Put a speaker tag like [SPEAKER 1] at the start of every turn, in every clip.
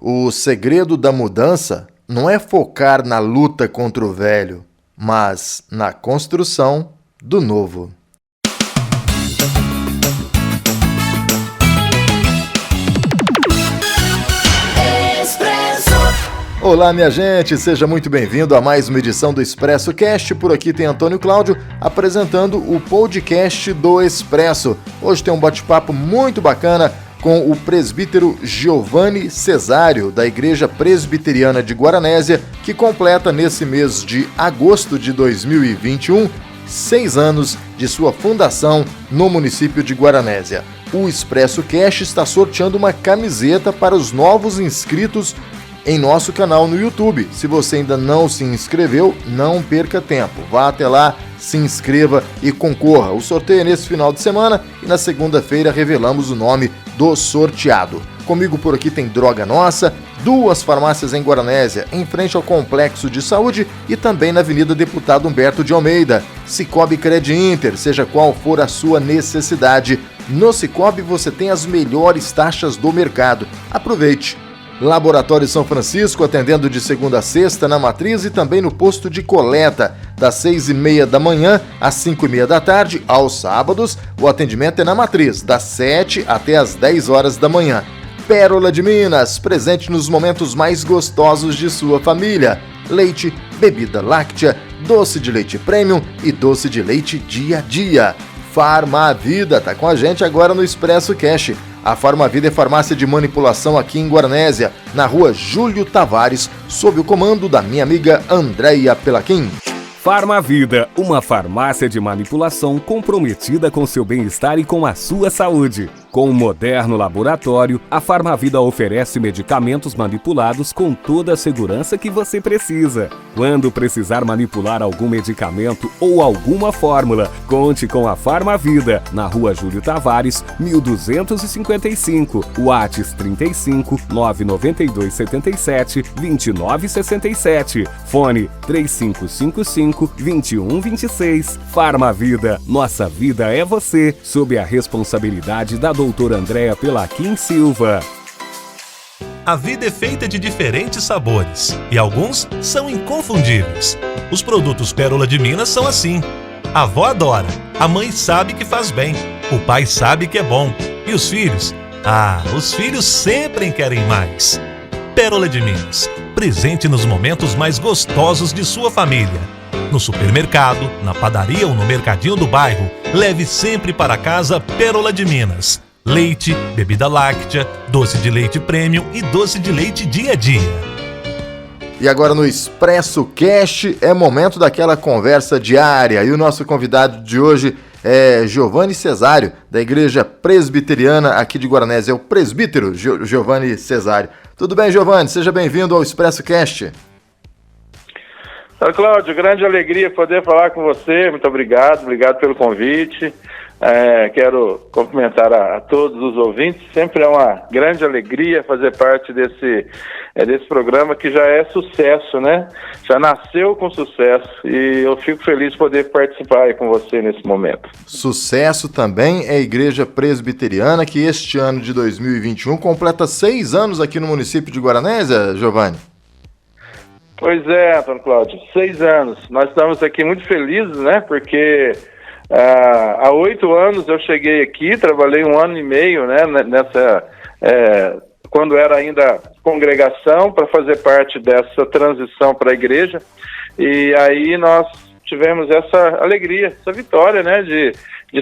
[SPEAKER 1] O segredo da mudança não é focar na luta contra o velho, mas na construção do novo. Olá, minha gente, seja muito bem-vindo a mais uma edição do Expresso Cast. Por aqui tem Antônio Cláudio apresentando o podcast do Expresso. Hoje tem um bate-papo muito bacana com o presbítero Giovanni Cesário, da Igreja Presbiteriana de Guaranésia, que completa nesse mês de agosto de 2021 6 anos de sua fundação no município de Guaranésia. O Expresso Cast está sorteando uma camiseta para os novos inscritos em nosso canal no YouTube. Se você ainda não se inscreveu, não perca tempo. Vá até lá, se inscreva e concorra. O sorteio é nesse final de semana e na segunda-feira revelamos o nome do sorteado. Comigo por aqui tem Droga Nossa, 2 farmácias em Guaranésia, em frente ao Complexo de Saúde e também na Avenida Deputado Humberto de Almeida. Cicobi Cred Inter, seja qual for a sua necessidade. No Cicobi você tem as melhores taxas do mercado. Aproveite! Laboratório São Francisco, atendendo de segunda a sexta na Matriz e também no posto de coleta, das 6h30 da manhã às 5h30 da tarde. Aos sábados, o atendimento é na Matriz, das 7 até as 10 horas da manhã. Pérola de Minas, presente nos momentos mais gostosos de sua família. Leite, bebida láctea, doce de leite premium e doce de leite dia a dia. Farmavida tá com a gente agora no Expresso Cash. A Farmavida é farmácia de manipulação aqui em Guaranésia, na rua Júlio Tavares, sob o comando da minha amiga Andréia Pelaquim.
[SPEAKER 2] Farmavida, uma farmácia de manipulação comprometida com seu bem-estar e com a sua saúde. Com um moderno laboratório, a Farmavida oferece medicamentos manipulados com toda a segurança que você precisa. Quando precisar manipular algum medicamento ou alguma fórmula, conte com a Farmavida, na rua Júlio Tavares, 1255, WhatsApp 35 992 77 29 67, fone 3555 2126. Farmavida, nossa vida é você, sob a responsabilidade da doutora Andréia Pelaquim Silva.
[SPEAKER 3] A vida é feita de diferentes sabores e alguns são inconfundíveis. Os produtos Pérola de Minas são assim. A avó adora, a mãe sabe que faz bem, o pai sabe que é bom e os filhos? Os filhos sempre querem mais. Pérola de Minas, presente nos momentos mais gostosos de sua família. No supermercado, na padaria ou no mercadinho do bairro, leve sempre para casa Pérola de Minas. Leite, bebida láctea, doce de leite premium e doce de leite dia a dia.
[SPEAKER 1] E agora no Expresso Cast é momento daquela conversa diária. E o nosso convidado de hoje é Giovanni Cesário, da Igreja Presbiteriana aqui de Guaranésia. É o presbítero Giovanni Cesário. Tudo bem, Giovanni? Seja bem-vindo ao Expresso Cast.
[SPEAKER 4] Cláudio, grande alegria poder falar com você. Muito obrigado pelo convite. Quero cumprimentar a todos os ouvintes. Sempre é uma grande alegria fazer parte desse programa que já é sucesso, né? Já nasceu com sucesso e eu fico feliz de poder participar aí com você nesse momento.
[SPEAKER 1] Sucesso também é a Igreja Presbiteriana, que este ano de 2021 completa 6 anos aqui no município de Guaranésia, Giovanni.
[SPEAKER 4] Pois é, Antônio Cláudio, 6 anos. Nós estamos aqui muito felizes, né? Porque há 8 anos eu cheguei aqui, trabalhei 1 ano e meio, né? Quando era ainda congregação, para fazer parte dessa transição para a igreja. E aí nós tivemos essa alegria, essa vitória, né? De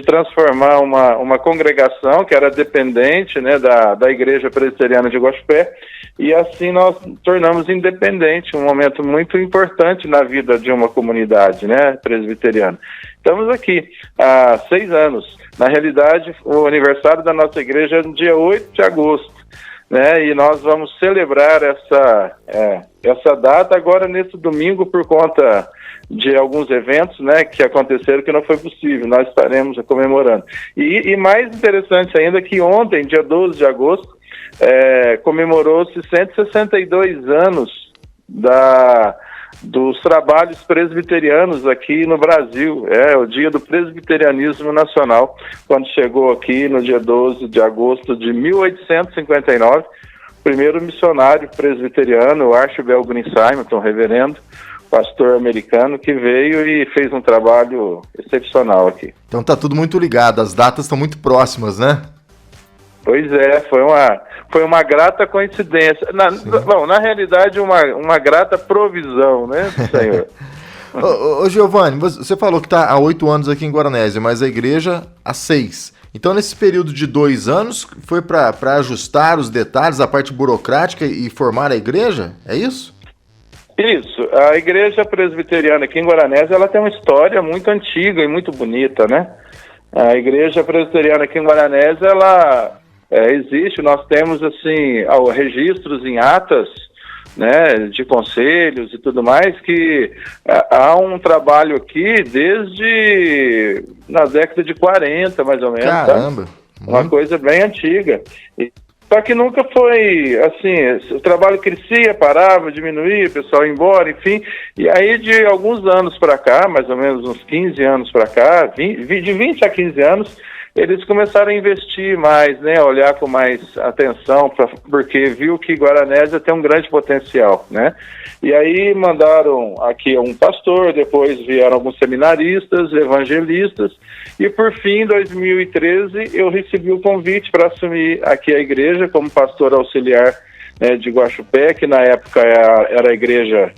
[SPEAKER 4] transformar uma congregação que era dependente, né, da Igreja Presbiteriana de Guaxupé, e assim nós tornamos independente, um momento muito importante na vida de uma comunidade, né, presbiteriana. Estamos aqui há 6 anos. Na realidade, o aniversário da nossa igreja é no dia 8 de agosto, né, e nós vamos celebrar essa data agora nesse domingo por conta de alguns eventos, né, que aconteceram que não foi possível. Nós estaremos comemorando. E mais interessante ainda que ontem, dia 12 de agosto, comemorou-se 162 anos dos trabalhos presbiterianos aqui no Brasil. É o dia do presbiterianismo nacional, quando chegou aqui no dia 12 de agosto de 1859, primeiro missionário presbiteriano, o Archibald Green Simonton, reverendo, pastor americano, que veio e fez um trabalho excepcional aqui.
[SPEAKER 1] Então tá tudo muito ligado, as datas estão muito próximas, né?
[SPEAKER 4] Pois é, foi uma grata coincidência. Na realidade, uma grata provisão, né, senhor?
[SPEAKER 1] Ô Giovanni, você falou que está há 8 anos aqui em Guaranésia, mas a igreja há 6. Então, nesse período de 2 anos, foi para ajustar os detalhes, a parte burocrática e formar a igreja? É isso?
[SPEAKER 4] Isso. A igreja presbiteriana aqui em Guaranésia, ela tem uma história muito antiga e muito bonita, né? A igreja presbiteriana aqui em Guaranésia, ela existe, nós temos, assim, registros em atas, né, de conselhos e tudo mais, que há um trabalho aqui desde na década de 40, mais ou menos.
[SPEAKER 1] Caramba!
[SPEAKER 4] Tá? Uma coisa bem antiga. Só que nunca foi, assim, o trabalho crescia, parava, diminuía, o pessoal ia embora, enfim. E aí, de alguns anos para cá, mais ou menos uns 15 anos para cá, de 20 a 15 anos, eles começaram a investir mais, né, olhar com mais atenção, porque viu que Guaranésia tem um grande potencial, né? E aí mandaram aqui um pastor, depois vieram alguns seminaristas, evangelistas, e por fim, em 2013, eu recebi o convite para assumir aqui a igreja como pastor auxiliar, né, de Guaxupé, que na época era a igreja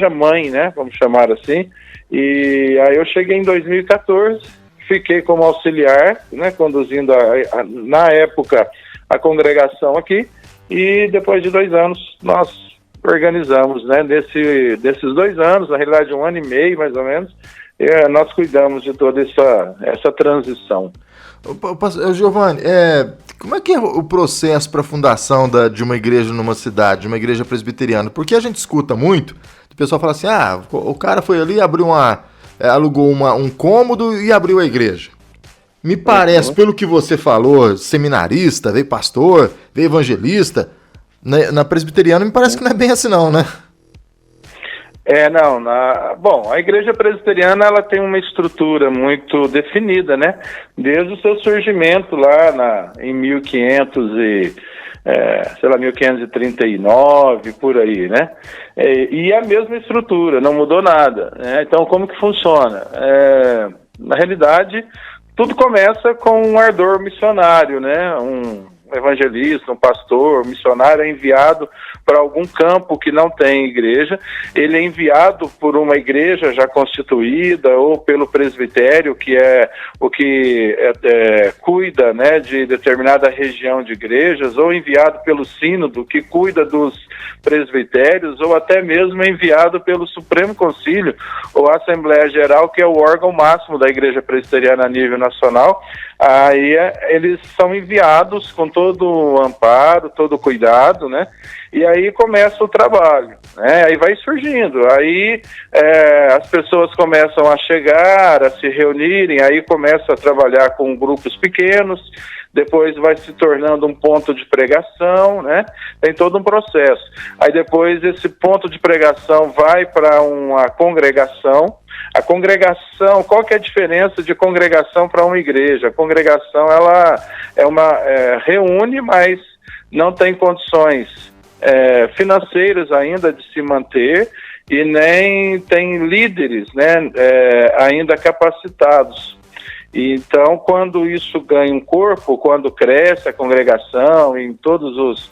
[SPEAKER 4] mãe, né, vamos chamar assim. E aí eu cheguei em 2014, fiquei como auxiliar, né, conduzindo, na época, a congregação aqui, e depois de 2 anos nós organizamos, né, desses 2 anos, na realidade 1 ano e meio mais ou menos, nós cuidamos de toda essa transição.
[SPEAKER 1] Giovanni, como é que é o processo para a fundação de uma igreja numa cidade, de uma igreja presbiteriana? Porque a gente escuta muito, o pessoal fala assim, o cara foi ali e abriu alugou um cômodo e abriu a igreja. Me parece, pelo que você falou, seminarista, veio pastor, veio evangelista, na presbiteriana me parece que não é bem assim não, né?
[SPEAKER 4] Bom, a igreja presbiteriana, ela tem uma estrutura muito definida, né? Desde o seu surgimento lá em 1539, por aí, né? E a mesma estrutura, não mudou nada, né? Então, como que funciona? Na realidade, tudo começa com um ardor missionário, né? Um evangelista, um pastor, um missionário é enviado para algum campo que não tem igreja, ele é enviado por uma igreja já constituída ou pelo presbitério, que é o que cuida, né, de determinada região de igrejas, ou enviado pelo sínodo, que cuida dos presbitérios, ou até mesmo enviado pelo Supremo Concílio, ou Assembleia Geral, que é o órgão máximo da igreja presbiteriana a nível nacional. Aí eles são enviados com todo o amparo, todo o cuidado, né? E aí começa o trabalho, né? Aí vai surgindo, aí as pessoas começam a chegar, a se reunirem, aí começa a trabalhar com grupos pequenos, depois vai se tornando um ponto de pregação, né? Tem todo um processo. Aí depois esse ponto de pregação vai para uma congregação. A congregação, qual que é a diferença de congregação para uma igreja? A congregação, ela reúne, mas não tem condições financeiras ainda de se manter e nem tem líderes, né, ainda capacitados. Então, quando isso ganha um corpo, quando cresce a congregação em todas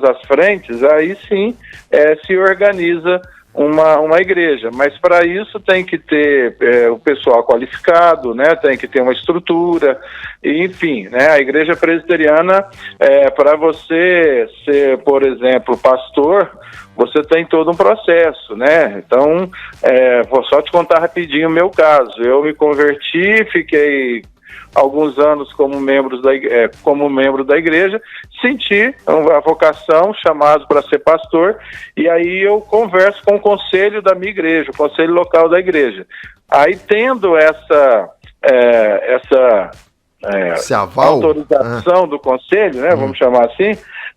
[SPEAKER 4] as frentes, aí sim se organiza uma igreja, mas para isso tem que ter o pessoal qualificado, né? Tem que ter uma estrutura, e, enfim, né? A igreja presbiteriana, para você ser, por exemplo, pastor, você tem todo um processo, né? Então, vou só te contar rapidinho o meu caso. Eu me converti, fiquei alguns anos como membro da igreja, senti a vocação, chamado para ser pastor, e aí eu converso com o conselho da minha igreja, o conselho local da igreja. Aí, tendo essa autorização do conselho, né, vamos chamar assim,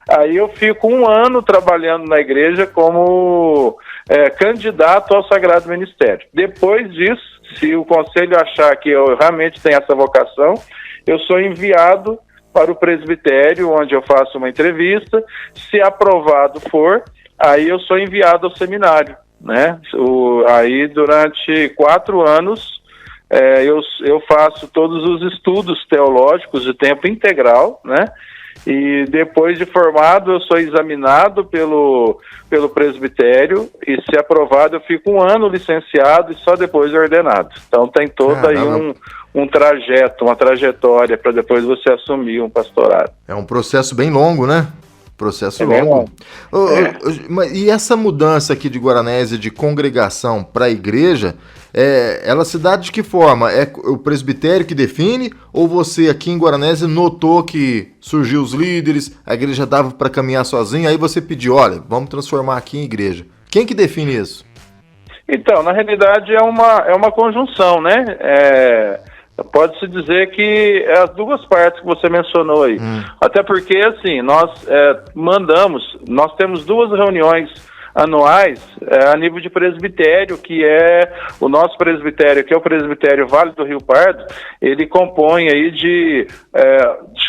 [SPEAKER 4] aí eu fico 1 ano trabalhando na igreja como candidato ao Sagrado Ministério. Depois disso, se o conselho achar que eu realmente tenho essa vocação, eu sou enviado para o presbitério, onde eu faço uma entrevista. Se aprovado for, aí eu sou enviado ao seminário, né? Aí durante 4 anos eu faço todos os estudos teológicos de tempo integral, né? E depois de formado eu sou examinado pelo presbitério, e se aprovado eu fico 1 ano licenciado e só depois ordenado. Então tem todo aí um trajeto, uma trajetória para depois você assumir um pastorado.
[SPEAKER 1] É um processo bem longo, né? Processo longo. E essa mudança aqui de Guaranésia de congregação para a igreja, ela se dá de que forma? É o presbitério que define, ou você aqui em Guaranésia notou que surgiu os líderes, a igreja dava para caminhar sozinha, aí você pediu, olha, vamos transformar aqui em igreja. Quem que define isso? Então, na realidade é uma conjunção, né? Pode-se dizer que é as 2 partes que você mencionou aí. Até porque, assim, nós temos 2 reuniões anuais a nível de presbitério, que é o nosso presbitério, que é o presbitério Vale do Rio Pardo. Ele compõe aí de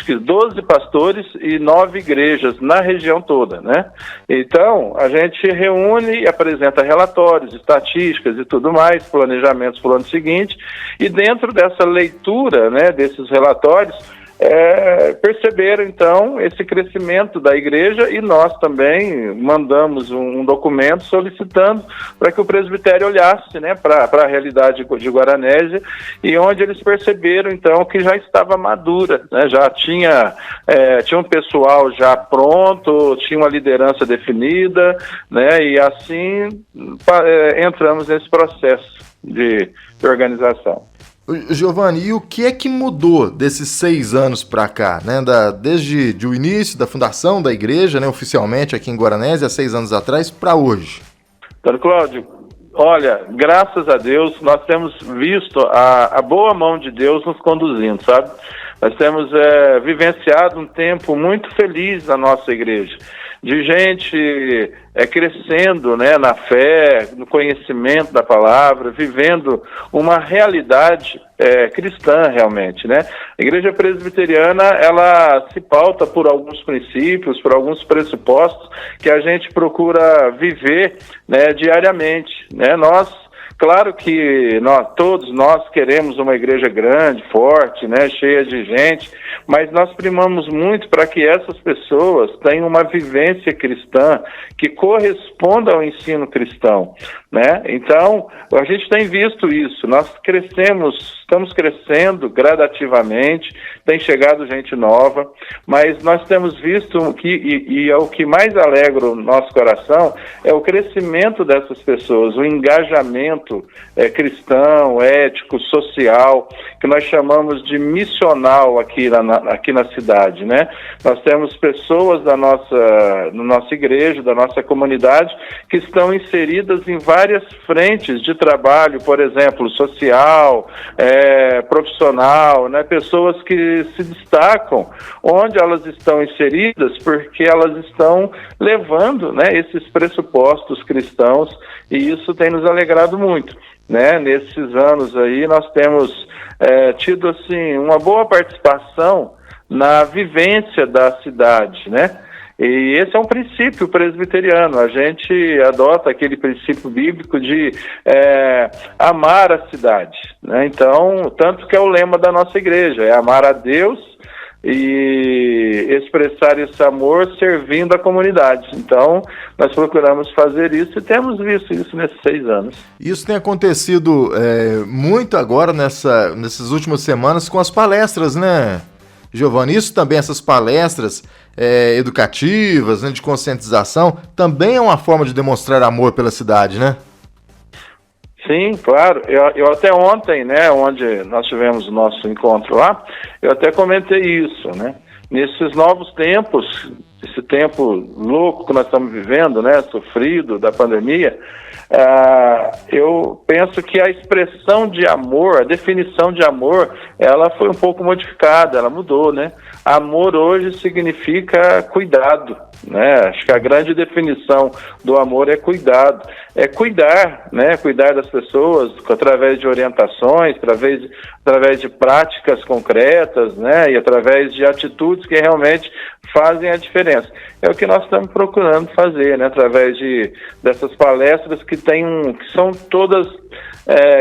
[SPEAKER 1] 12 pastores e 9 igrejas na região toda, né? Então, a gente reúne e apresenta relatórios, estatísticas e tudo mais, planejamentos para o ano seguinte, e dentro dessa leitura, né, desses relatórios, perceberam então esse crescimento da igreja, e nós também mandamos um documento solicitando para que o presbitério olhasse, né, para a realidade de Guaranésia, e onde eles perceberam então que já estava madura, né, já tinha um pessoal já pronto, tinha uma liderança definida, né, e assim entramos nesse processo de organização. Giovanni, e o que é que mudou desses 6 anos para cá, né? Desde o início da fundação da igreja, né, oficialmente aqui em Guaranésia, há 6 anos atrás, para hoje?
[SPEAKER 4] Então, Cláudio, olha, graças a Deus, nós temos visto a boa mão de Deus nos conduzindo, sabe? Nós temos vivenciado um tempo muito feliz na nossa igreja, de gente crescendo, né, na fé, no conhecimento da palavra, vivendo uma realidade cristã realmente, né? A igreja presbiteriana, ela se pauta por alguns princípios, por alguns pressupostos que a gente procura viver, né, diariamente, né? Claro que todos nós queremos uma igreja grande, forte, né, cheia de gente, mas nós primamos muito para que essas pessoas tenham uma vivência cristã que corresponda ao ensino cristão, né? Então, a gente tem visto isso, estamos crescendo gradativamente, tem chegado gente nova, mas nós temos visto e é o que mais alegra o nosso coração, é o crescimento dessas pessoas, o engajamento cristão, ético, social, que nós chamamos de missional aqui na cidade, né? Nós temos pessoas da nossa igreja, da nossa comunidade, que estão inseridas em várias frentes de trabalho, por exemplo, social, profissional, né? Pessoas que se destacam onde elas estão inseridas, porque elas estão levando, né, esses pressupostos cristãos, e isso tem nos alegrado muito, né? Nesses anos aí nós temos tido assim uma boa participação na vivência da cidade, né? E esse é um princípio presbiteriano, a gente adota aquele princípio bíblico de amar a cidade, né? Então, tanto que é o lema da nossa igreja, é amar a Deus e expressar esse amor servindo a comunidade. Então, nós procuramos fazer isso e temos visto isso nesses 6 anos.
[SPEAKER 1] Isso tem acontecido muito agora nessas últimas semanas com as palestras, né, Giovanni? Isso também, essas palestras educativas, né, de conscientização, também é uma forma de demonstrar amor pela cidade, né?
[SPEAKER 4] Sim, claro. Eu até ontem, né, onde nós tivemos o nosso encontro lá, eu até comentei isso, né? Nesses novos tempos, esse tempo louco que nós estamos vivendo, né, sofrido da pandemia, eu penso que a expressão de amor, a definição de amor, ela foi um pouco modificada, ela mudou, né? Amor hoje significa cuidado, né? Acho que a grande definição do amor é cuidado, é cuidar, né? Cuidar das pessoas através de orientações, através de práticas concretas, né? E através de atitudes que realmente fazem a diferença. É o que nós estamos procurando fazer, né? Através dessas palestras que são todas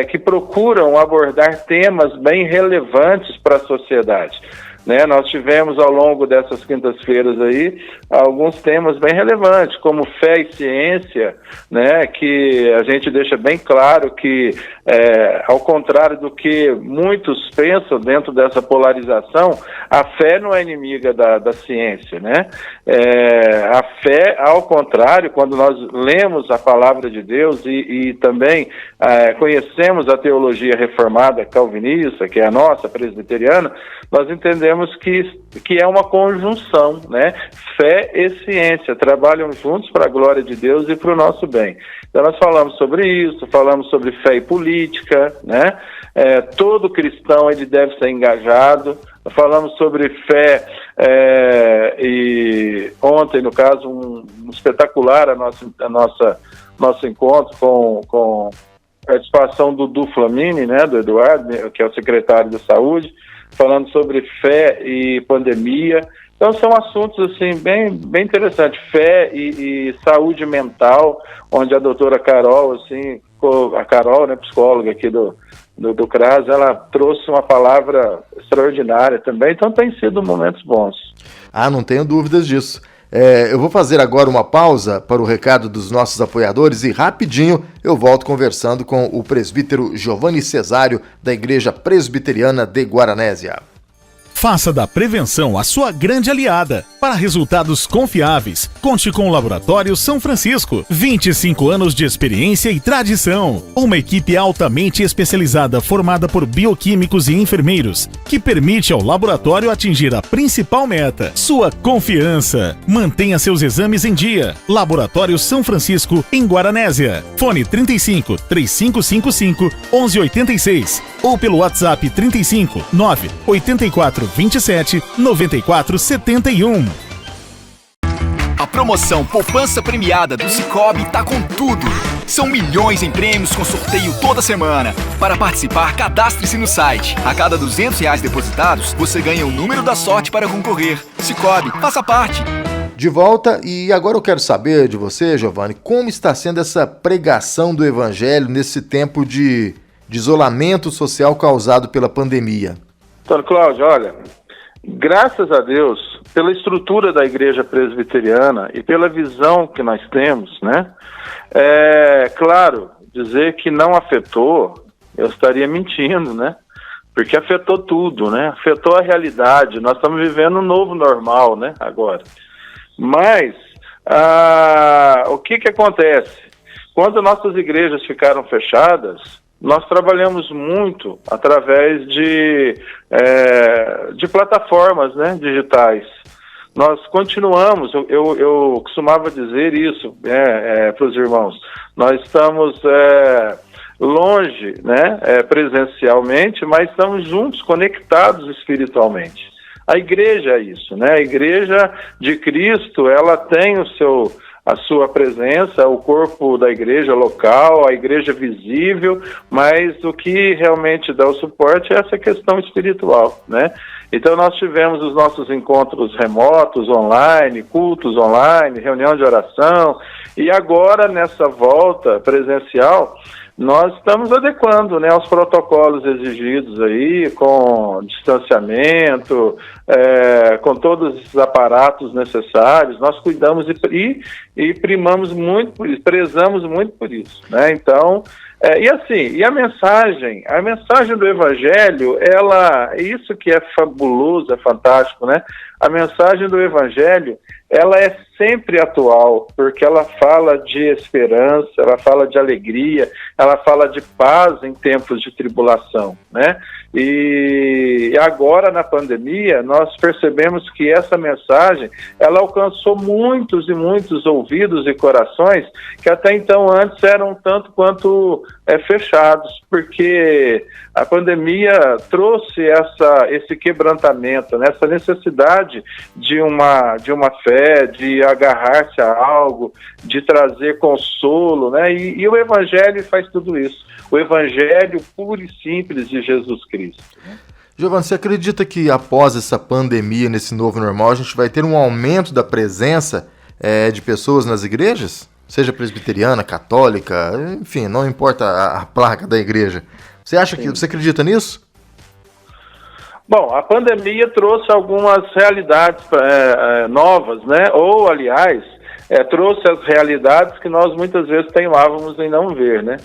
[SPEAKER 4] que procuram abordar temas bem relevantes para a sociedade. Né, nós tivemos ao longo dessas quintas-feiras aí alguns temas bem relevantes, como fé e ciência, né, que a gente deixa bem claro que, ao contrário do que muitos pensam dentro dessa polarização, a fé não é inimiga da ciência, né? A fé, ao contrário, quando nós lemos a palavra de Deus e também conhecemos a teologia reformada calvinista, que é a nossa, presbiteriana, nós entendemos que é uma conjunção, né? Fé e ciência trabalham juntos para a glória de Deus e para o nosso bem. Então nós falamos sobre isso, falamos sobre fé e política, né? Todo cristão ele deve ser engajado. Falamos sobre fé e ontem, no caso, um espetacular nosso encontro com a participação do Dudu Flamini, né? Do Eduardo, que é o secretário de Saúde, falando sobre fé e pandemia. Então são assuntos assim bem interessantes, fé e saúde mental, onde a doutora Carol, assim, a Carol, né, psicóloga aqui do CRAS, ela trouxe uma palavra extraordinária também, então tem sido momentos bons.
[SPEAKER 1] Não tenho dúvidas disso. Eu vou fazer agora uma pausa para o recado dos nossos apoiadores e rapidinho eu volto conversando com o presbítero Giovanni Cesário, da Igreja Presbiteriana de Guaranésia.
[SPEAKER 5] Faça da prevenção a sua grande aliada. Para resultados confiáveis, conte com o Laboratório São Francisco. 25 anos de experiência e tradição. Uma equipe altamente especializada formada por bioquímicos e enfermeiros, que permite ao laboratório atingir a principal meta, sua confiança. Mantenha seus exames em dia. Laboratório São Francisco, em Guaranésia. Fone 35 3555 1186 ou pelo WhatsApp 35 984 27 94 71.
[SPEAKER 6] A promoção Poupança Premiada do Sicoob tá com tudo. São milhões em prêmios com sorteio toda semana. Para participar, cadastre-se no site. A cada R$200 depositados, você ganha o número da sorte para concorrer. Sicoob, faça parte.
[SPEAKER 1] De volta, e agora eu quero saber de você, Giovanni, como está sendo essa pregação do Evangelho nesse tempo de isolamento social causado pela pandemia?
[SPEAKER 4] Antônio Cláudio, olha, graças a Deus, pela estrutura da Igreja Presbiteriana e pela visão que nós temos, né? Claro, dizer que não afetou, eu estaria mentindo, né? Porque afetou tudo, né? Afetou a realidade. Nós estamos vivendo um novo normal, né? Agora. Mas, o que acontece? Quando nossas igrejas ficaram fechadas, nós trabalhamos muito através de plataformas, né, digitais. Nós continuamos, eu costumava dizer isso para os irmãos, nós estamos longe, né, presencialmente, mas estamos juntos, conectados espiritualmente. A igreja é isso, né? A igreja de Cristo, ela tem a sua presença, o corpo da igreja local, a igreja visível, mas o que realmente dá o suporte é essa questão espiritual, né? Então nós tivemos os nossos encontros remotos, online, cultos online, reunião de oração, e agora nessa volta presencial, nós estamos adequando, né, aos protocolos exigidos aí, com distanciamento, com todos esses aparatos necessários. Nós cuidamos e primamos muito por isso, prezamos muito por isso, né? Então, e a mensagem do Evangelho, isso que é fabuloso, é fantástico, né? A mensagem do Evangelho, ela é sempre atual, porque ela fala de esperança, ela fala de alegria, ela fala de paz em tempos de tribulação, né? E agora, na pandemia, nós percebemos que essa mensagem, ela alcançou muitos e muitos ouvidos e corações que até então antes eram tanto quanto fechados, porque a pandemia trouxe esse quebrantamento, né? Essa necessidade de uma fé, de agarrar-se a algo, de trazer consolo, né? E o Evangelho faz tudo isso. O Evangelho puro e simples de Jesus Cristo.
[SPEAKER 1] Giovanni, você acredita que após essa pandemia, nesse novo normal, a gente vai ter um aumento da presença de pessoas nas igrejas? Seja presbiteriana, católica, enfim, não importa a placa da igreja. Você acredita nisso?
[SPEAKER 4] Bom, a pandemia trouxe algumas realidades novas, né? Ou, aliás, trouxe as realidades que nós muitas vezes teimávamos em não ver, né?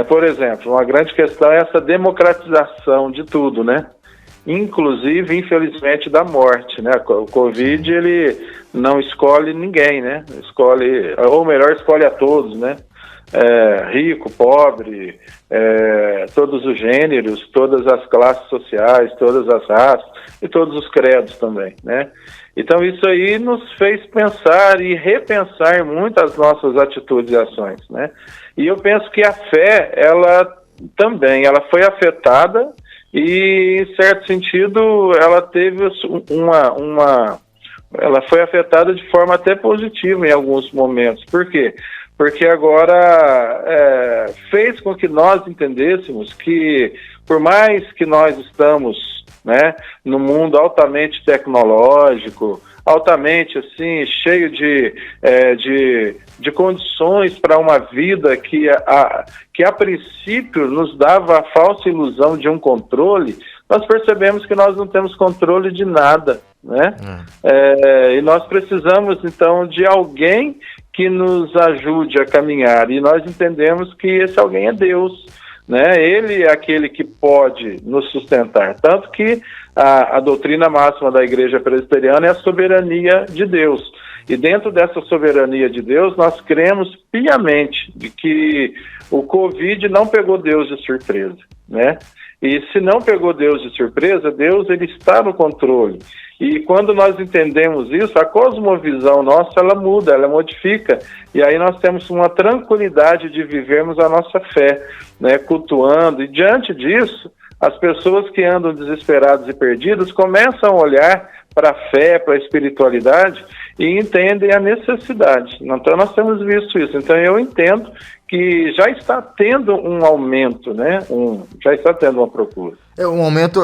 [SPEAKER 4] Por exemplo, uma grande questão é essa democratização de tudo, né? Inclusive, infelizmente, da morte, né? O Covid, ele não escolhe ninguém, né? Escolhe a todos, né? Rico, pobre, todos os gêneros, todas as classes sociais, todas as raças e todos os credos também, né? Então isso aí nos fez pensar e repensar muito as nossas atitudes e ações, né? E eu penso que a fé, ela foi afetada e, em certo sentido, ela teve ela foi afetada de forma até positiva em alguns momentos. Por quê? Porque agora fez com que nós entendêssemos que, por mais que nós estamos, né, no mundo altamente tecnológico, altamente assim, cheio de condições para uma vida que a princípio nos dava a falsa ilusão de um controle, nós percebemos que nós não temos controle de nada, né? E nós precisamos então de alguém que nos ajude a caminhar, e nós entendemos que esse alguém é Deus, né? Ele é aquele que pode nos sustentar, tanto que a doutrina máxima da Igreja Presbiteriana é a soberania de Deus, e dentro dessa soberania de Deus nós cremos piamente de que o Covid não pegou Deus de surpresa, né? E se não pegou Deus de surpresa, Deus ele está no controle. E quando nós entendemos isso, a cosmovisão nossa, ela muda, ela modifica. E aí nós temos uma tranquilidade de vivermos a nossa fé, né, cultuando. E diante disso, as pessoas que andam desesperadas e perdidas começam a olhar para a fé, para a espiritualidade e entendem a necessidade. Então nós temos visto isso. Então eu entendo que já está tendo um aumento, né? Já está tendo uma procura.
[SPEAKER 1] Um aumento,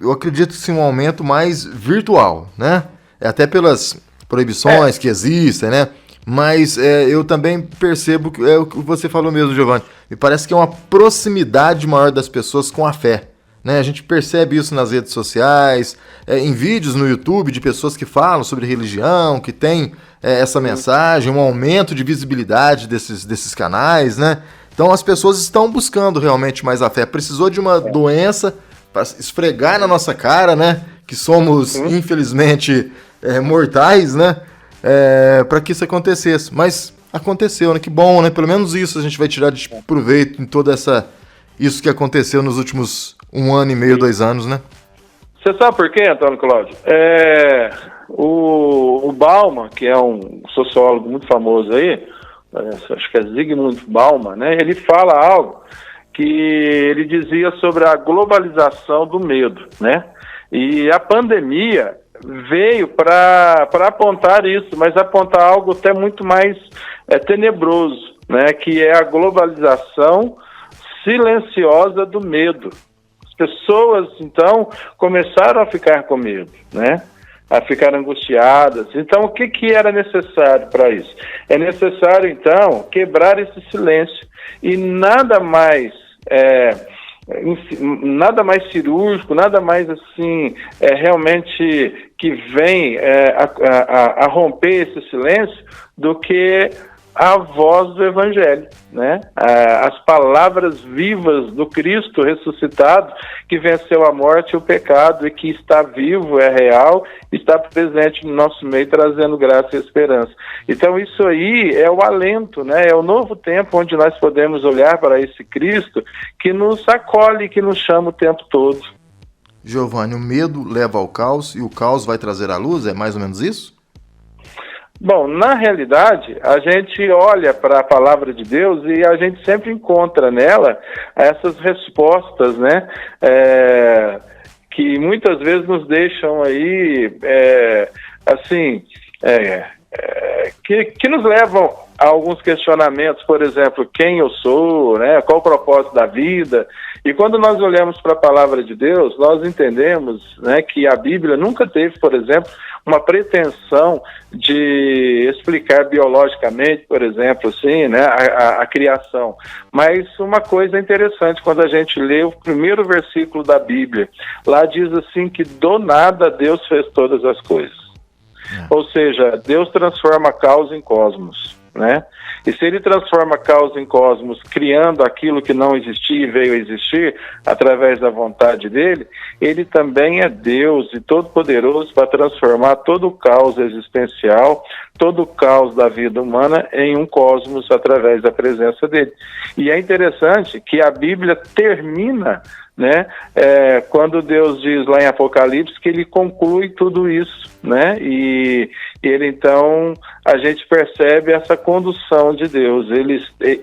[SPEAKER 1] eu acredito que sim, um aumento mais virtual, né? Até pelas proibições que existem, né? Mas eu também percebo que é o que você falou mesmo, Giovanni. Me parece que é uma proximidade maior das pessoas com a fé, né? A gente percebe isso nas redes sociais, em vídeos no YouTube de pessoas que falam sobre religião, que tem essa mensagem, um aumento de visibilidade desses canais, né? Então as pessoas estão buscando realmente mais a fé. Precisou de uma doença para esfregar na nossa cara, né? Que somos, infelizmente, mortais, né? Para que isso acontecesse. Mas aconteceu, né? Que bom, né? Pelo menos isso a gente vai tirar de proveito em toda isso que aconteceu nos últimos 1 ano e meio, 2 anos, né?
[SPEAKER 4] Você sabe por quê, Antônio Cláudio? O Bauman, que é um sociólogo muito famoso aí, acho que é Zygmunt Bauman, né? Ele fala algo que ele dizia sobre a globalização do medo, né? E a pandemia veio para apontar isso, mas apontar algo até muito mais tenebroso, né? Que é a globalização silenciosa do medo. As pessoas, então, começaram a ficar com medo, né? A ficar angustiadas. Então, o que era necessário para isso? É necessário, então, quebrar esse silêncio. E nada mais cirúrgico, nada mais assim, realmente que vem a romper esse silêncio do que a voz do Evangelho, né? As palavras vivas do Cristo ressuscitado, que venceu a morte e o pecado e que está vivo, é real, está presente no nosso meio, trazendo graça e esperança. Então isso aí é o alento, né? É o novo tempo onde nós podemos olhar para esse Cristo que nos acolhe, que nos chama o tempo todo.
[SPEAKER 1] Giovanni, o medo leva ao caos e o caos vai trazer a luz? É mais ou menos isso?
[SPEAKER 4] Bom, na realidade, a gente olha para a palavra de Deus e a gente sempre encontra nela essas respostas, né? Que muitas vezes nos deixam aí, que nos levam a alguns questionamentos, por exemplo, quem eu sou, né? Qual o propósito da vida? E quando nós olhamos para a palavra de Deus, nós entendemos, né, que a Bíblia nunca teve, por exemplo, uma pretensão de explicar biologicamente, por exemplo, assim, né, a criação. Mas uma coisa interessante, quando a gente lê o primeiro versículo da Bíblia, lá diz assim que do nada Deus fez todas as coisas. Ou seja, Deus transforma caos em cosmos, né? E se ele transforma caos em cosmos, criando aquilo que não existia e veio a existir através da vontade dele, ele também é Deus e todo-poderoso para transformar todo o caos existencial, todo o caos da vida humana em um cosmos através da presença dele. E é interessante que a Bíblia termina, né, quando Deus diz lá em Apocalipse que ele conclui tudo isso, né, e ele então, a gente percebe essa condução de Deus,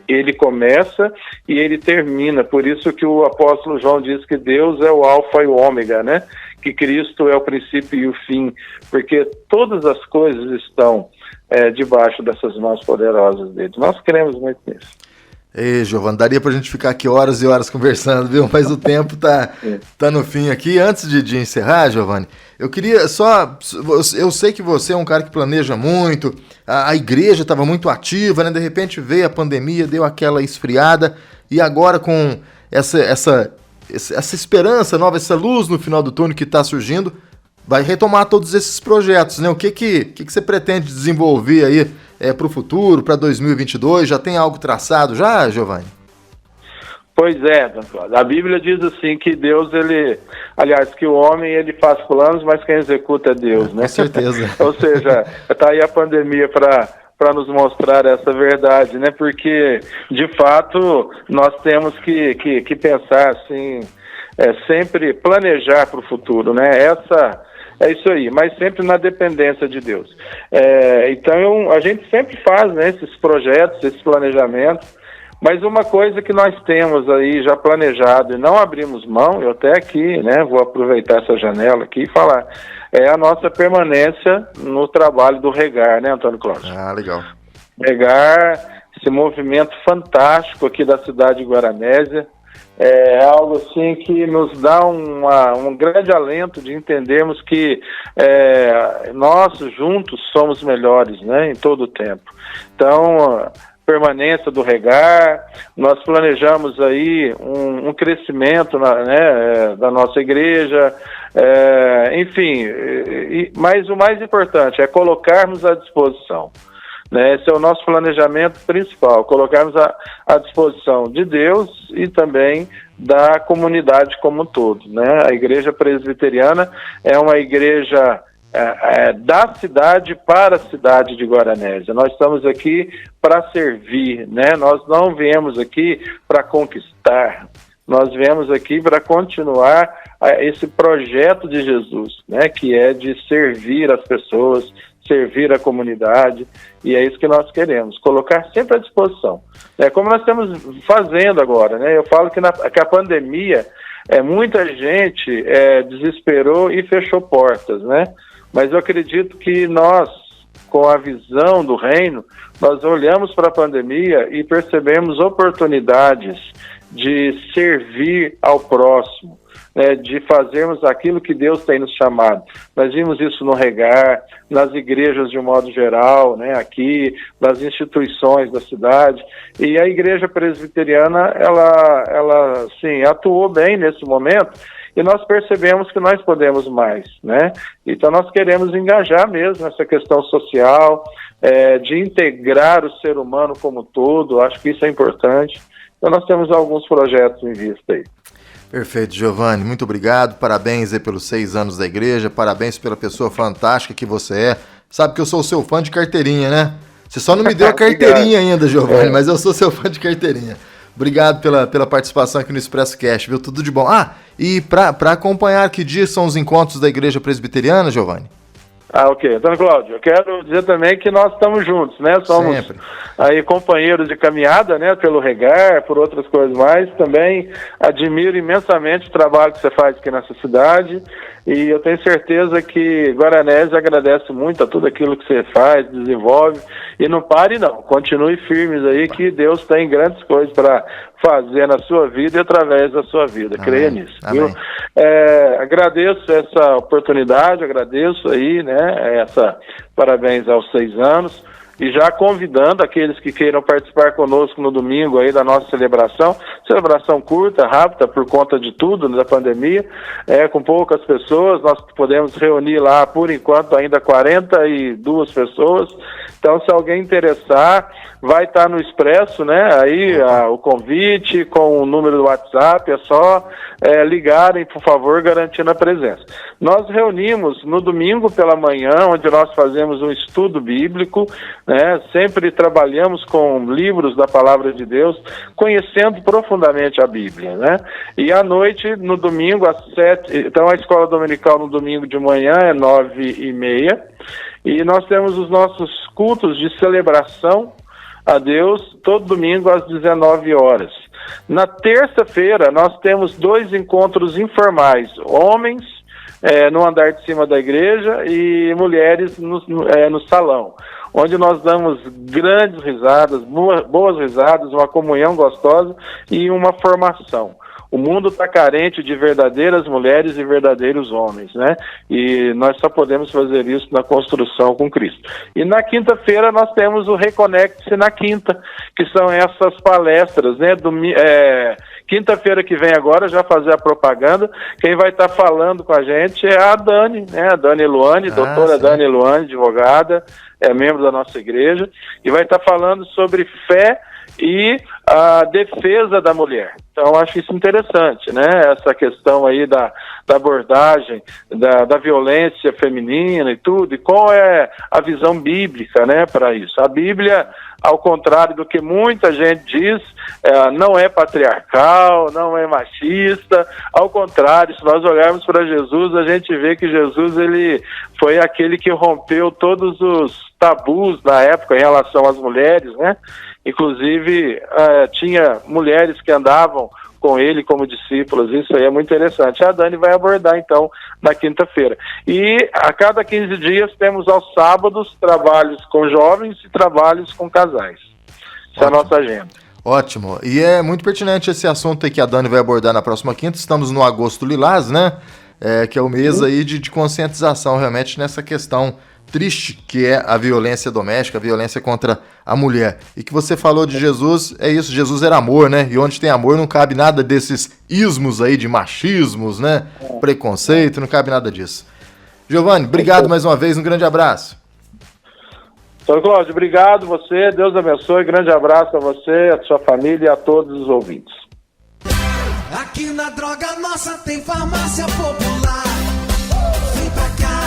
[SPEAKER 4] ele começa e ele termina, por isso que o apóstolo João diz que Deus é o alfa e o ômega, né, que Cristo é o princípio e o fim, porque todas as coisas estão debaixo dessas mãos poderosas dele. Nós cremos muito nisso.
[SPEAKER 1] Ei, Giovanni, daria pra gente ficar aqui horas e horas conversando, viu? Mas o tempo tá no fim aqui. Antes de encerrar, Giovanni, eu queria só... Eu sei que você é um cara que planeja muito, a igreja estava muito ativa, né? De repente veio a pandemia, deu aquela esfriada, e agora com essa esperança nova, essa luz no final do túnel que está surgindo, vai retomar todos esses projetos, né? O que você pretende desenvolver aí para o futuro, para 2022? Já tem algo traçado já, Giovanni?
[SPEAKER 4] Pois é, a Bíblia diz assim que Deus, que o homem ele faz planos, mas quem executa é Deus, né?
[SPEAKER 1] Com certeza.
[SPEAKER 4] Ou seja, está aí a pandemia para nos mostrar essa verdade, né? Porque, de fato, nós temos que pensar assim, sempre planejar para o futuro, né? É isso aí, mas sempre na dependência de Deus. Então, a gente sempre faz, né, esses projetos, esses planejamentos, mas uma coisa que nós temos aí já planejado e não abrimos mão, eu até aqui, né, vou aproveitar essa janela aqui e falar, é a nossa permanência no trabalho do Regar, né, Antônio Cláudio?
[SPEAKER 1] Ah, legal.
[SPEAKER 4] Regar, esse movimento fantástico aqui da cidade de Guaranésia, é algo assim que nos dá um grande alento de entendermos que nós juntos somos melhores, né, em todo o tempo. Então, permanência do Regar, nós planejamos aí um crescimento da nossa igreja, enfim, mas o mais importante é colocarmos à disposição. Esse é o nosso planejamento principal, colocarmos à disposição de Deus e também da comunidade como um todo, né? A Igreja Presbiteriana é uma igreja da cidade para a cidade de Guaranésia. Nós estamos aqui para servir, né? Nós não viemos aqui para conquistar, nós viemos aqui para continuar esse projeto de Jesus, né? Que é de servir as pessoas, servir a comunidade, e é isso que nós queremos, colocar sempre à disposição. Como nós estamos fazendo agora, né? Eu falo que a pandemia, muita gente desesperou e fechou portas, né? Mas eu acredito que nós, com a visão do reino, nós olhamos para a pandemia e percebemos oportunidades de servir ao próximo, de fazermos aquilo que Deus tem nos chamado. Nós vimos isso no Regar, nas igrejas de um modo geral, né, aqui, nas instituições da cidade, e a Igreja Presbiteriana, ela sim, atuou bem nesse momento, e nós percebemos que nós podemos mais, né? Então nós queremos engajar mesmo essa questão social, de integrar o ser humano como todo, acho que isso é importante. Então nós temos alguns projetos em vista aí.
[SPEAKER 1] Perfeito, Giovanni, muito obrigado, parabéns aí pelos 6 anos da igreja, parabéns pela pessoa fantástica que você é. Sabe que eu sou seu fã de carteirinha, né? Você só não me deu a carteirinha ainda, Giovanni, mas eu sou seu fã de carteirinha. Obrigado pela participação aqui no Expresso Cast, viu? Tudo de bom. E para acompanhar, que dias são os encontros da Igreja Presbiteriana, Giovanni?
[SPEAKER 4] Ok. Antônio Cláudio, eu quero dizer também que nós estamos juntos, né? Somos
[SPEAKER 1] sempre
[SPEAKER 4] aí companheiros de caminhada, né? Pelo Regar, por outras coisas mais. Também admiro imensamente o trabalho que você faz aqui nessa cidade e eu tenho certeza que Guaranésia agradece muito a tudo aquilo que você faz, desenvolve e não pare não, continue firmes aí que Deus tem grandes coisas para fazer na sua vida e através da sua vida,
[SPEAKER 1] Amém.
[SPEAKER 4] Creia nisso.
[SPEAKER 1] Amém.
[SPEAKER 4] Viu? Agradeço essa oportunidade, agradeço aí, né, parabéns aos 6 anos, e já convidando aqueles que queiram participar conosco no domingo aí da nossa celebração curta, rápida, por conta de tudo, da pandemia, com poucas pessoas, nós podemos reunir lá, por enquanto, ainda 42 pessoas, então se alguém interessar, vai estar no Expresso, né, aí o convite com o número do WhatsApp, é só ligarem, por favor, garantindo a presença. Nós reunimos no domingo pela manhã, onde nós fazemos um estudo bíblico, né, sempre trabalhamos com livros da Palavra de Deus, conhecendo profundamente a Bíblia, né, e à noite, no domingo, às 7, então a escola dominical no domingo de manhã é 9h30, e nós temos os nossos cultos de celebração a Deus todo domingo às 19 horas. Na terça-feira, nós temos 2 encontros informais, homens no andar de cima da igreja e mulheres no salão, onde nós damos grandes risadas, boas risadas, uma comunhão gostosa e uma formação. O mundo está carente de verdadeiras mulheres e verdadeiros homens, né? E nós só podemos fazer isso na construção com Cristo. E na quinta-feira nós temos o Reconecte-se na quinta, que são essas palestras, né? Quinta-feira que vem agora, já fazer a propaganda, quem vai estar falando com a gente é a Dani, né? A Dani Eluane, doutora Dani Eluane, advogada, membro da nossa igreja, e vai estar falando sobre fé e a defesa da mulher. Então, acho isso interessante, né? Essa questão aí da abordagem da violência feminina e tudo, e qual é a visão bíblica, né, para isso. A Bíblia, ao contrário do que muita gente diz, não é patriarcal, não é machista, ao contrário, se nós olharmos para Jesus, a gente vê que Jesus, ele foi aquele que rompeu todos os tabus na época em relação às mulheres, né? Inclusive, tinha mulheres que andavam com ele como discípulas, isso aí é muito interessante. A Dani vai abordar, então, na quinta-feira. E a cada 15 dias temos aos sábados trabalhos com jovens e trabalhos com casais. Essa é a nossa agenda.
[SPEAKER 1] Ótimo. E é muito pertinente esse assunto aí que a Dani vai abordar na próxima quinta. Estamos no Agosto Lilás, né? Que é o mês aí de conscientização realmente nessa questão triste que é a violência doméstica, a violência contra a mulher. E que você falou de Jesus, é isso, Jesus era amor, né? E onde tem amor não cabe nada desses ismos aí de machismos, né? Preconceito, não cabe nada disso. Giovanni, obrigado mais uma vez, um grande abraço.
[SPEAKER 4] Sr. Cláudio, obrigado você, Deus abençoe, grande abraço a você, a sua família e a todos os ouvintes.
[SPEAKER 7] Aqui na Droga Nossa tem farmácia popular. Vem pra cá,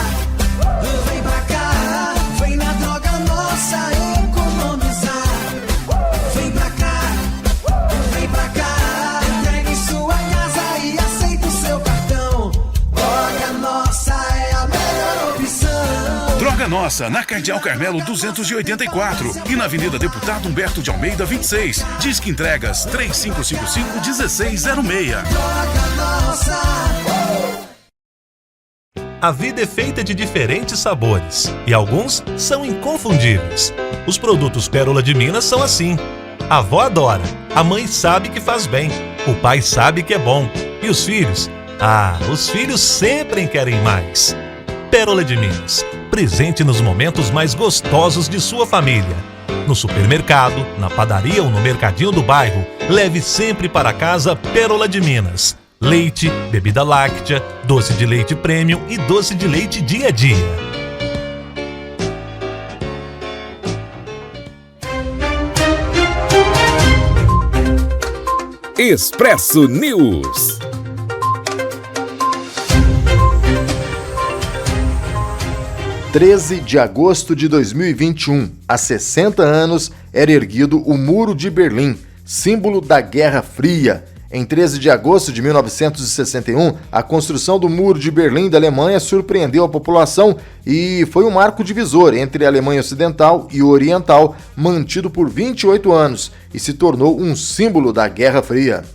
[SPEAKER 7] vem pra cá, vem na Droga Nossa economizar. Vem pra cá, entregue em sua casa e aceita o seu cartão. Droga Nossa é a melhor opção.
[SPEAKER 8] Droga Nossa, na Cardeal Carmelo 284 e na Avenida Deputado Humberto de Almeida 26. Disque entregas 3555-1606.
[SPEAKER 7] Droga Nossa.
[SPEAKER 3] A vida é feita de diferentes sabores e alguns são inconfundíveis. Os produtos Pérola de Minas são assim. A avó adora, a mãe sabe que faz bem, o pai sabe que é bom. E os filhos? Os filhos sempre querem mais. Pérola de Minas, presente nos momentos mais gostosos de sua família. No supermercado, na padaria ou no mercadinho do bairro, leve sempre para casa Pérola de Minas. leite, bebida láctea, doce de leite premium e doce de leite dia a dia.
[SPEAKER 2] Expresso News.
[SPEAKER 1] Em 13 de agosto de 2021, há 60 anos, era erguido o Muro de Berlim, símbolo da Guerra Fria. Em 13 de agosto de 1961, a construção do Muro de Berlim da Alemanha surpreendeu a população e foi um marco divisor entre a Alemanha Ocidental e Oriental, mantido por 28 anos, e se tornou um símbolo da Guerra Fria.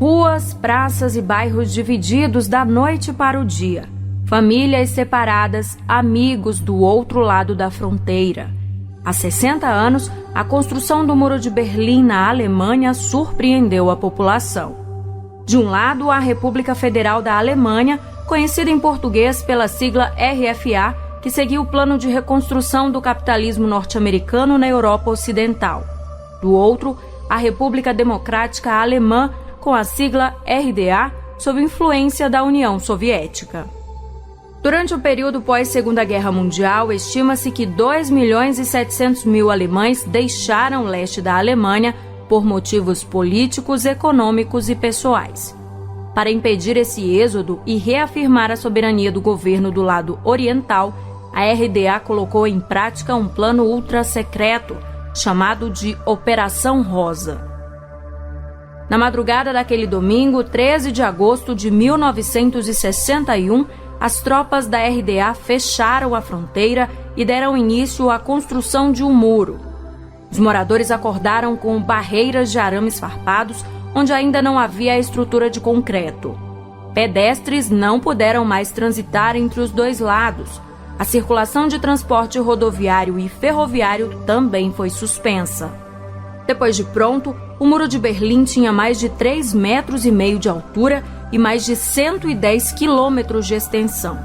[SPEAKER 9] Ruas, praças e bairros divididos da noite para o dia. Famílias separadas, amigos do outro lado da fronteira. Há 60 anos, a construção do Muro de Berlim na Alemanha surpreendeu a população. De um lado, a República Federal da Alemanha, conhecida em português pela sigla RFA, que seguiu o plano de reconstrução do capitalismo norte-americano na Europa Ocidental. Do outro, a República Democrática Alemã, com a sigla RDA, sob influência da União Soviética. Durante o período pós-Segunda Guerra Mundial, estima-se que 2.700.000 alemães deixaram o leste da Alemanha por motivos políticos, econômicos e pessoais. Para impedir esse êxodo e reafirmar a soberania do governo do lado oriental, a RDA colocou em prática um plano ultra-secreto, chamado de Operação Rosa. Na madrugada daquele domingo, 13 de agosto de 1961, as tropas da RDA fecharam a fronteira e deram início à construção de um muro. Os moradores acordaram com barreiras de arames farpados, onde ainda não havia a estrutura de concreto. Pedestres não puderam mais transitar entre os dois lados. A circulação de transporte rodoviário e ferroviário também foi suspensa. Depois de pronto, o Muro de Berlim tinha mais de 3,5 metros de altura e mais de 110 quilômetros de extensão.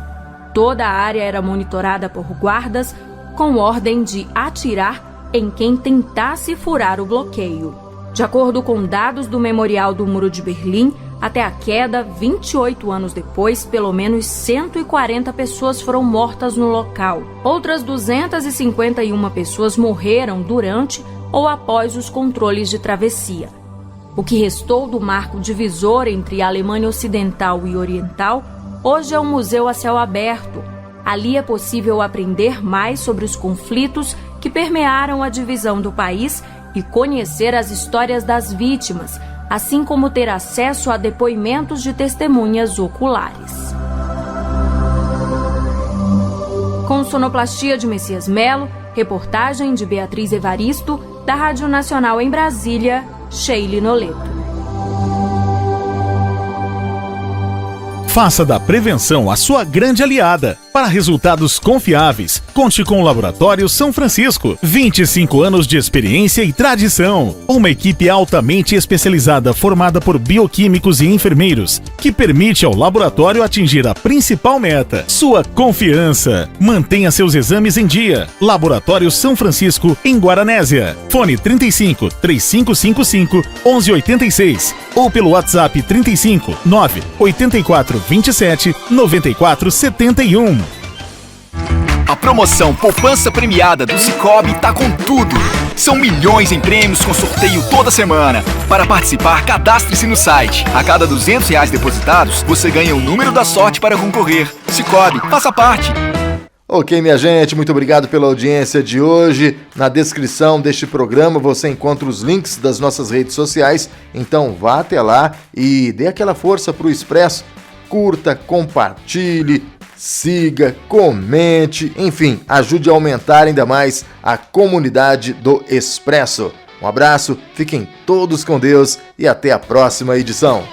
[SPEAKER 9] Toda a área era monitorada por guardas com ordem de atirar em quem tentasse furar o bloqueio. De acordo com dados do Memorial do Muro de Berlim, até a queda, 28 anos depois, pelo menos 140 pessoas foram mortas no local. Outras 251 pessoas morreram durante ou após os controles de travessia. O que restou do marco divisor entre a Alemanha Ocidental e Oriental hoje é um museu a céu aberto. Ali é possível aprender mais sobre os conflitos que permearam a divisão do país e conhecer as histórias das vítimas, assim como ter acesso a depoimentos de testemunhas oculares. Com sonoplastia de Messias Melo, reportagem de Beatriz Evaristo, da Rádio Nacional em Brasília, Sheila Noleto.
[SPEAKER 5] Faça da prevenção a sua grande aliada. Para resultados confiáveis, conte com o Laboratório São Francisco. 25 anos de experiência e tradição. Uma equipe altamente especializada formada por bioquímicos e enfermeiros, que permite ao laboratório atingir a principal meta, sua confiança. Mantenha seus exames em dia. Laboratório São Francisco, em Guaranésia. Fone 35 3555 1186 ou pelo WhatsApp 35 984 27 94 71.
[SPEAKER 6] A promoção Poupança Premiada do Sicoob tá com tudo. São milhões em prêmios com sorteio toda semana. Para participar, cadastre-se no site. A cada R$200 depositados, você ganha o número da sorte para concorrer. Sicoob, faça parte.
[SPEAKER 1] Ok, minha gente, muito obrigado pela audiência de hoje. Na descrição deste programa você encontra os links das nossas redes sociais, então vá até lá e dê aquela força pro Expresso. Curta, compartilhe, siga, comente, enfim, ajude a aumentar ainda mais a comunidade do Expresso. Um abraço, fiquem todos com Deus e até a próxima edição.